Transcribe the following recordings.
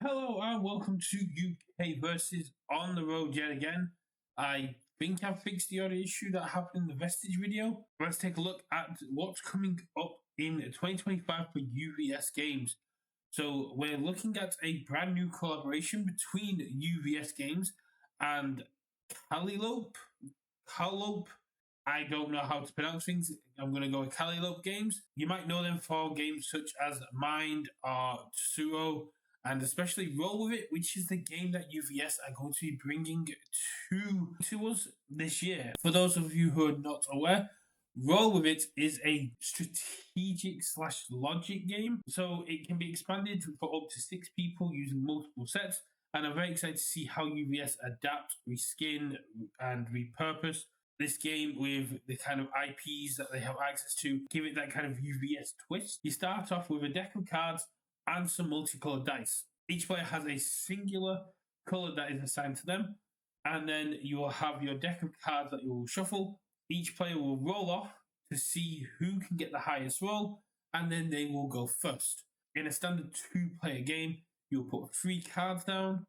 Hello and welcome to UK versus on the road yet again. I think I've fixed the audio issue that happened in the Vestige video. Let's take a look at what's coming up in 2025 for UVS Games. So we're looking at a brand new collaboration between UVS Games and Calliope. I don't know how to pronounce things. I'm going to go with Calliope Games. You might know them for games such as Mind or Tsuro, and especially Roll With It, which is the game that UVS are going to be bringing to us this year. For those of you who are not aware, Roll With It is a strategic / logic game, so it can be expanded for up to 6 people using multiple sets. And I'm very excited to see how UVS adapt, reskin, and repurpose this game with the kind of IPs that they have access to, give it that kind of UVS twist. You start off with a deck of cards and some multicolored dice. Each player has a singular color that is assigned to them, and then you will have your deck of cards that you will shuffle. Each player will roll off to see who can get the highest roll, and then they will go first. In a standard 2-player game, you'll put 3 cards down,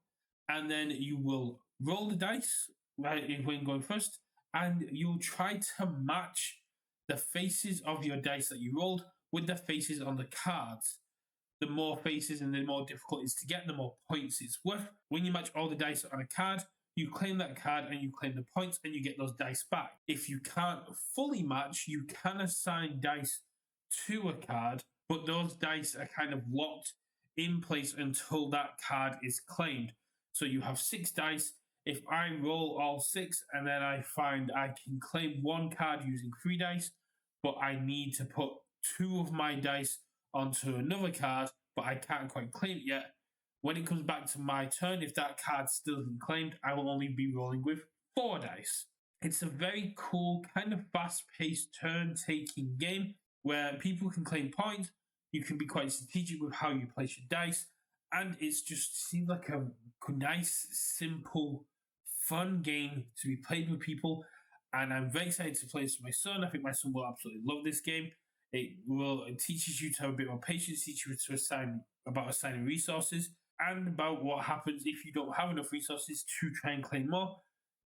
and then you will roll the dice right when going first, and you'll try to match the faces of your dice that you rolled with the faces on the cards. The more faces and the more difficult it is to get, the more points it's worth. When you match all the dice on a card, you claim that card and you claim the points and you get those dice back. If you can't fully match, you can assign dice to a card, but those dice are kind of locked in place until that card is claimed. So you have 6 dice. If I roll all 6 and then I find I can claim 1 card using 3 dice, but I need to put 2 of my dice onto another card, but I can't quite claim it yet. When it comes back to my turn, if that card still isn't claimed, I will only be rolling with 4 dice. It's a very cool, kind of fast-paced, turn-taking game where people can claim points. You can be quite strategic with how you place your dice, and it's just seems like a nice, simple, fun game to be played with people. And I'm very excited to play this with my son. I think my son will absolutely love this game. It teaches you to have a bit more patience, teaches you to assigning resources, and about what happens if you don't have enough resources to try and claim more.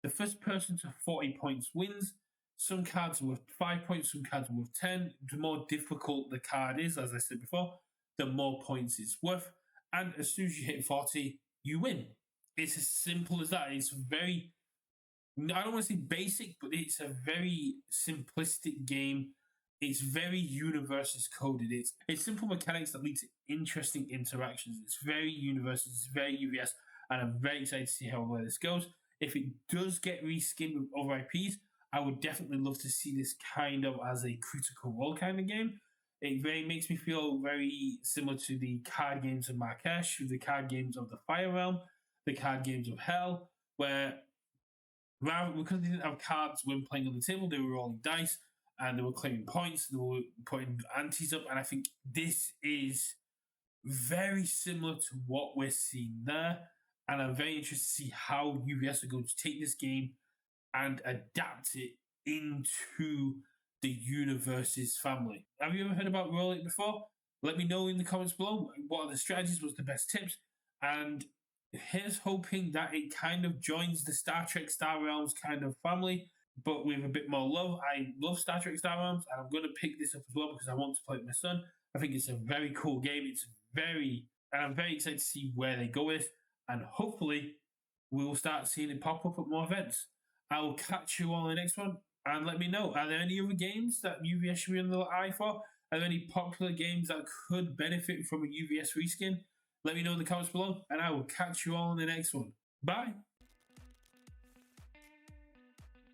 The first person to 40 points wins. Some cards are worth 5 points, some cards are worth 10. The more difficult the card is, as I said before, the more points it's worth. And as soon as you hit 40, you win. It's as simple as that. It's very, I don't want to say basic, but it's a very simplistic game. It's very universes coded. It's simple mechanics that lead to interesting interactions. It's very universes, it's very UVS, and I'm very excited to see how well this goes. If it does get reskinned with other IPs, I would definitely love to see this kind of as a Critical Role kind of game. It very makes me feel very similar to the card games of Marrakesh, the card games of the Fire Realm, the card games of Hell, where because they didn't have cards when playing on the table, they were rolling dice and they were claiming points, they were putting antes up, and I think this is very similar to what we're seeing there. And I'm very interested to see how UVS are going to take this game and adapt it into the universe's family. Have you ever heard about Roll It before? Let me know in the comments below. What are the strategies? What's the best tips? And here's hoping that it kind of joins the Star Trek Star Realms kind of family, but with a bit more love. I love Star Trek Star Realms, and I'm going to pick this up as well because I want to play it with my son. I think it's a very cool game. I'm very excited to see where they go with, and hopefully we will start seeing it pop up at more events. I will catch you all in the next one, and let me know, are there any other games that UVS should be on the eye for? Are there any popular games that could benefit from a UVS reskin? Let me know in the comments below, and I will catch you all in the next one. Bye!